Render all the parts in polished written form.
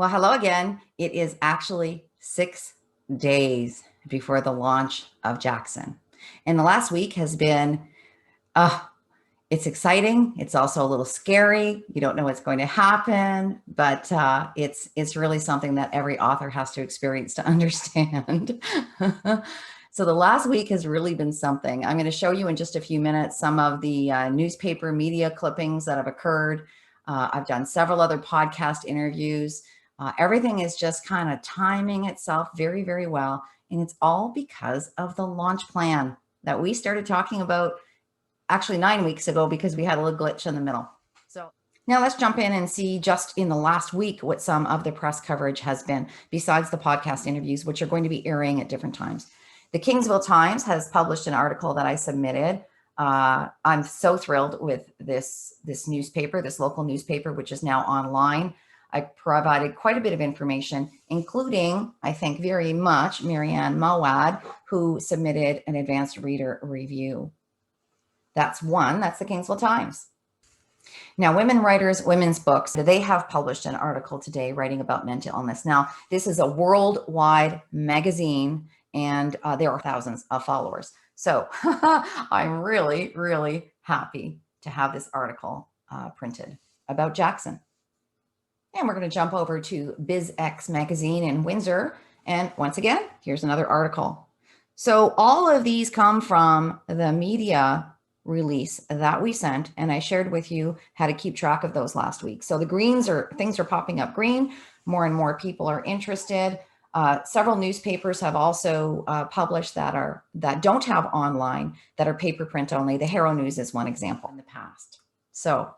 Well, hello again. It is actually 6 days before the launch of Jackson. And the last week has been, uh, it's exciting. It's also a little scary. You don't know what's going to happen, but it's really something that every author has to experience to understand. So the last week has really been something. I'm going to show you in just a few minutes some of the newspaper media clippings that have occurred. I've done several other podcast interviews. Everything is just kind of timing itself very, very well. And it's all because of the launch plan that we started talking about actually 9 weeks ago because we had a little glitch in the middle. So now let's jump in and see just in the last week what some of the press coverage has been besides the podcast interviews, which are going to be airing at different times. The Kingsville Times has published an article that I submitted. I'm so thrilled with this newspaper, this local newspaper, which is now online. I provided quite a bit of information, including, I thank very much, Marianne Mawad, who submitted an advanced reader review. That's the Kingsville Times. Now, Women Writers, Women's Books, they have published an article today writing about mental illness. Now, this is a worldwide magazine, and there are thousands of followers. So I'm really, really happy to have this article printed about Jackson. And we're going to jump over to BizX magazine in Windsor. And once again, here's another article. So all of these come from the media release that we sent, and I shared with you how to keep track of those last week. So the things are popping up green. More and more people are interested. Several newspapers have also published that don't have online, that are paper print only. The Harrow News is one example in the past. So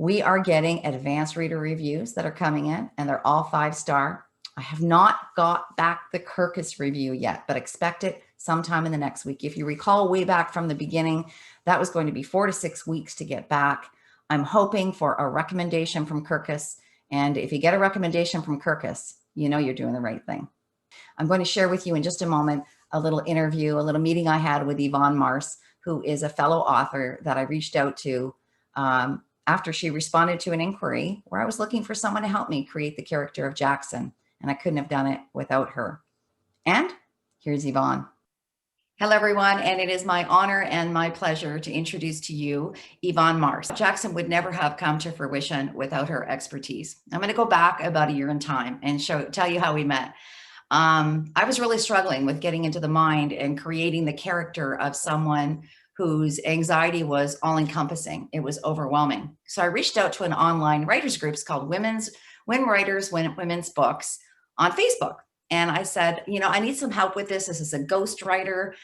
we are getting advanced reader reviews that are coming in, and they're all 5-star. I have not got back the Kirkus review yet, but expect it sometime in the next week. If you recall way back from the beginning, that was going to be 4 to 6 weeks to get back. I'm hoping for a recommendation from Kirkus. And if you get a recommendation from Kirkus, you know you're doing the right thing. I'm going to share with you in just a moment a little interview, a little meeting I had with Yvonne Marrs, who is a fellow author that I reached out to after she responded to an inquiry where I was looking for someone to help me create the character of Jackson. And I couldn't have done it without her. And here's Yvonne. Hello, everyone, and it is my honor and my pleasure to introduce to you Yvonne Marrs. Jackson would never have come to fruition without her expertise. I'm going to go back about a year in time and tell you how we met. I was really struggling with getting into the mind and creating the character of someone whose anxiety was all-encompassing. It was overwhelming. So I reached out to an online writers group called Women Writers, Women's Books on Facebook. And I said, I need some help with this. This is a ghostwriter.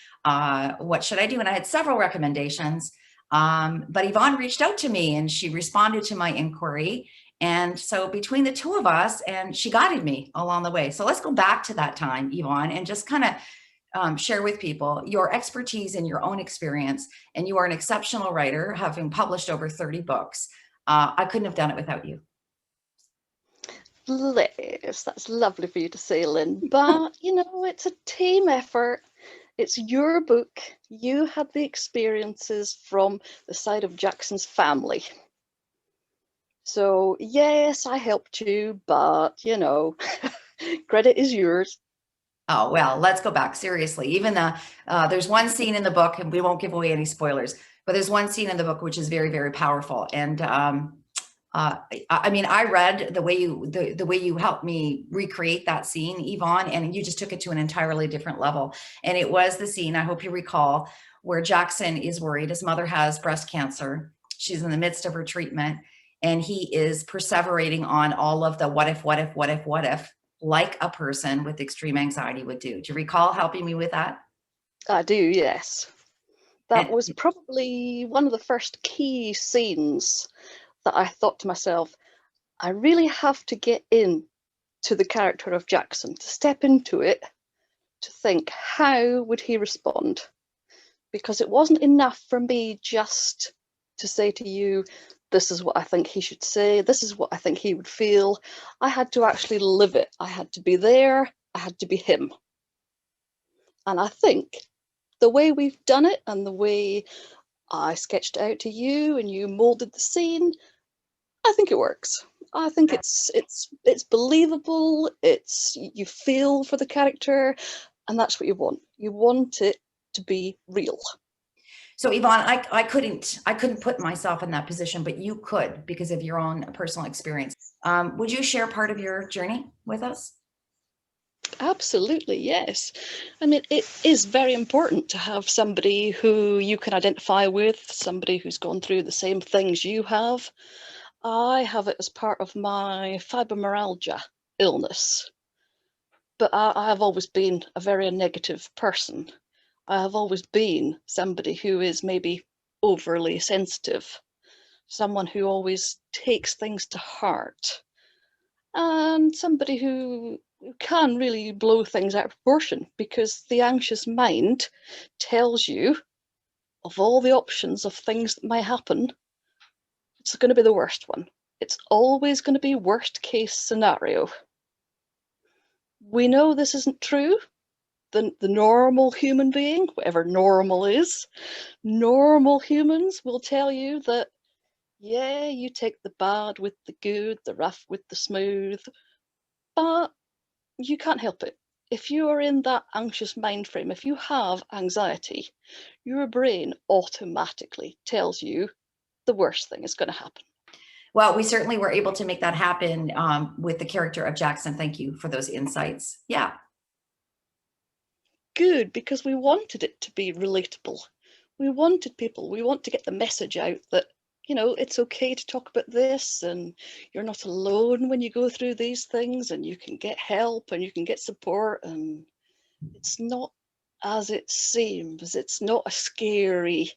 What should I do? And I had several recommendations. But Yvonne reached out to me and she responded to my inquiry. And so between the two of us, and she guided me along the way. So let's go back to that time, Yvonne, and just kind of share with people your expertise and your own experience. And you are an exceptional writer, having published over 30 books. I couldn't have done it without you. Liz, that's lovely for you to say, Lynn, but it's a team effort. It's your book. You had the experiences from the side of Jackson's family. So yes, I helped you, but credit is yours. Oh, well, let's go back. Seriously, even there's one scene in the book, and we won't give away any spoilers, but there's one scene in the book which is very, very powerful. And I read the way you helped me recreate that scene, Yvonne, and you just took it to an entirely different level. And it was the scene, I hope you recall, where Jackson is worried. His mother has breast cancer. She's in the midst of her treatment, and he is perseverating on all of the what if, like a person with extreme anxiety would do. Do you recall helping me with that? I do, yes. That was probably one of the first key scenes that I thought to myself, I really have to get in to the character of Jackson, to step into it, to think, how would he respond? Because it wasn't enough for me just to say to you, this is what I think he should say, this is what I think he would feel. I had to actually live it. I had to be there. I had to be him. And I think the way we've done it and the way I sketched out to you and you molded the scene, I think it works. I think it's believable. You feel for the character, and that's what you want. You want it to be real. So Yvonne, I couldn't put myself in that position, but you could because of your own personal experience. Would you share part of your journey with us? Absolutely, yes. I mean, it is very important to have somebody who you can identify with, somebody who's gone through the same things you have. I have it as part of my fibromyalgia illness, but I have always been a very negative person. I have always been somebody who is maybe overly sensitive, someone who always takes things to heart, and somebody who can really blow things out of proportion because the anxious mind tells you of all the options of things that might happen, it's going to be the worst one. It's always going to be worst case scenario. We know this isn't true. The normal human being, whatever normal is, normal humans will tell you that, yeah, you take the bad with the good, the rough with the smooth, but you can't help it. If you are in that anxious mind frame, if you have anxiety, your brain automatically tells you the worst thing is going to happen. Well, we certainly were able to make that happen with the character of Jackson. Thank you for those insights. Yeah. Good, because we wanted it to be relatable. We want to get the message out that, it's okay to talk about this, and you're not alone when you go through these things, and you can get help and you can get support, and it's not as it seems. It's not a scary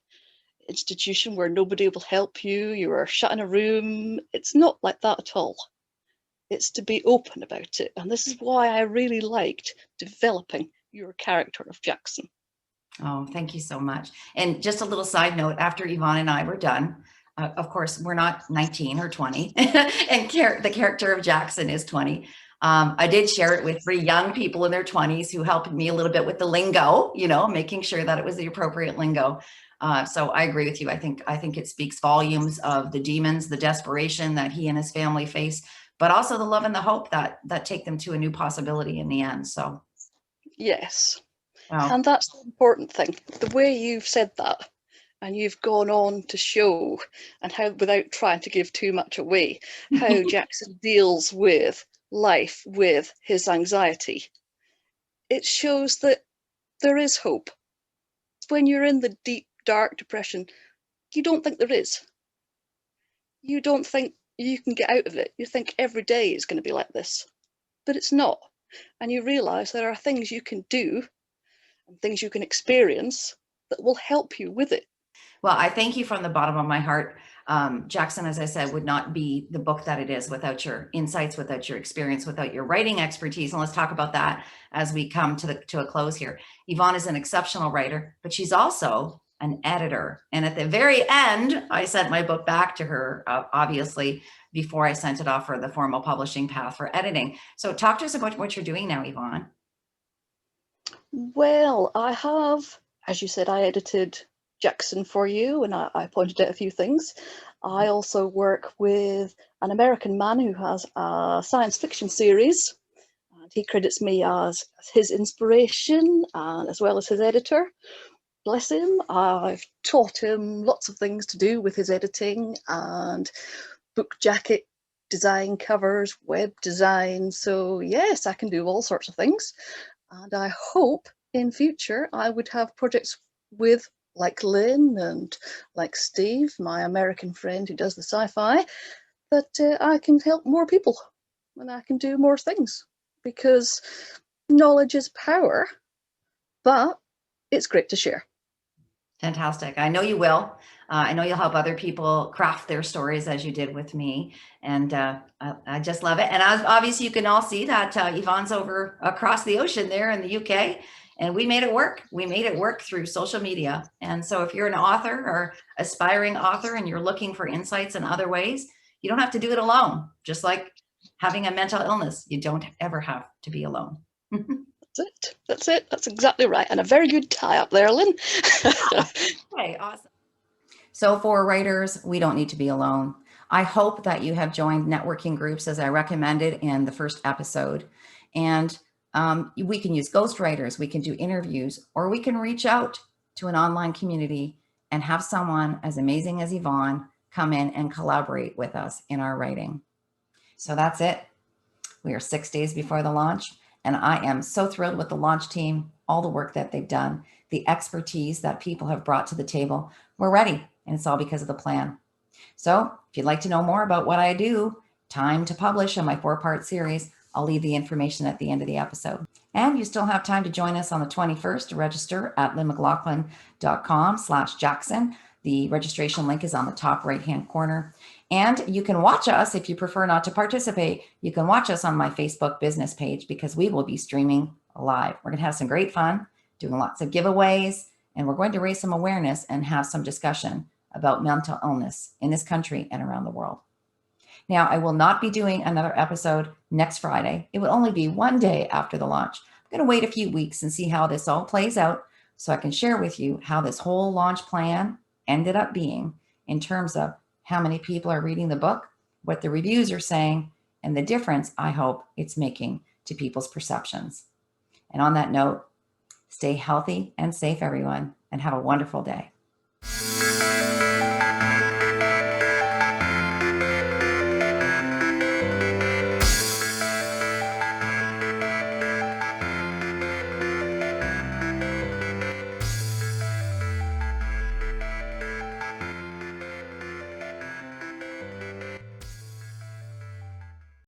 institution where nobody will help you. You are shut in a room. It's not like that at all. It's to be open about it. And this is why I really liked developing your character of Jackson. Oh, thank you so much. And just a little side note, after Yvonne and I were done, of course, we're not 19 or 20, and the character of Jackson is 20. I did share it with 3 young people in their 20s who helped me a little bit with the lingo, making sure that it was the appropriate lingo. So I agree with you. I think it speaks volumes of the demons, the desperation that he and his family face, but also the love and the hope that take them to a new possibility in the end. So, Yes. well, And that's the important thing. The way you've said that, and you've gone on to show, and how, without trying to give too much away, how Jackson deals with life with his anxiety. It shows that there is hope. When you're in the deep, dark depression, you don't think there is. You don't think you can get out of it. You think every day is going to be like this, but it's not. And you realize there are things you can do and things you can experience that will help you with it. well, I thank you from the bottom of my heart. Jackson, as I said, would not be the book that it is without your insights, without your experience, without your writing expertise. And let's talk about that as we come to a close here. Yvonne is an exceptional writer, but she's also an editor. And at the very end, I sent my book back to her, obviously, before I sent it off for the formal publishing path for editing. So talk to us about what you're doing now, Yvonne. Well, I have, as you said, I edited Jackson for you, and I pointed out a few things. I also work with an American man who has a science fiction series, and he credits me as his inspiration and as well as his editor. Bless him. I've taught him lots of things to do with his editing and book jacket design, covers, web design. So yes, I can do all sorts of things. And I hope in future I would have projects with like Lynn and like Steve, my American friend who does the sci-fi, that I can help more people and I can do more things, because knowledge is power, but it's great to share. Fantastic. I know you will. I know you'll help other people craft their stories as you did with me. And I just love it. And obviously, you can all see that Yvonne's over across the ocean there in the UK. And we made it work. We made it work through social media. And so if you're an author or aspiring author and you're looking for insights in other ways, you don't have to do it alone. Just like having a mental illness, you don't ever have to be alone. That's it. That's it. That's exactly right. And a very good tie up there, Lynn. Okay, awesome. So for writers, we don't need to be alone. I hope that you have joined networking groups as I recommended in the first episode. And we can use ghostwriters, we can do interviews, or we can reach out to an online community and have someone as amazing as Yvonne come in and collaborate with us in our writing. So that's it. We are 6 days before the launch, and I am so thrilled with the launch team, all the work that they've done, the expertise that people have brought to the table. We're ready, and it's all because of the plan. So if you'd like to know more about what I do, time to publish on my 4-part series, I'll leave the information at the end of the episode. And you still have time to join us on the 21st to register at lynnmclaughlin.com/Jackson. The registration link is on the top right-hand corner. And you can watch us if you prefer not to participate. You can watch us on my Facebook business page because we will be streaming live. We're going to have some great fun, doing lots of giveaways, and we're going to raise some awareness and have some discussion about mental illness in this country and around the world. Now, I will not be doing another episode next Friday. It will only be one day after the launch. I'm going to wait a few weeks and see how this all plays out so I can share with you how this whole launch plan ended up being in terms of how many people are reading the book, what the reviews are saying, and the difference I hope it's making to people's perceptions. And on that note, stay healthy and safe, everyone, and have a wonderful day.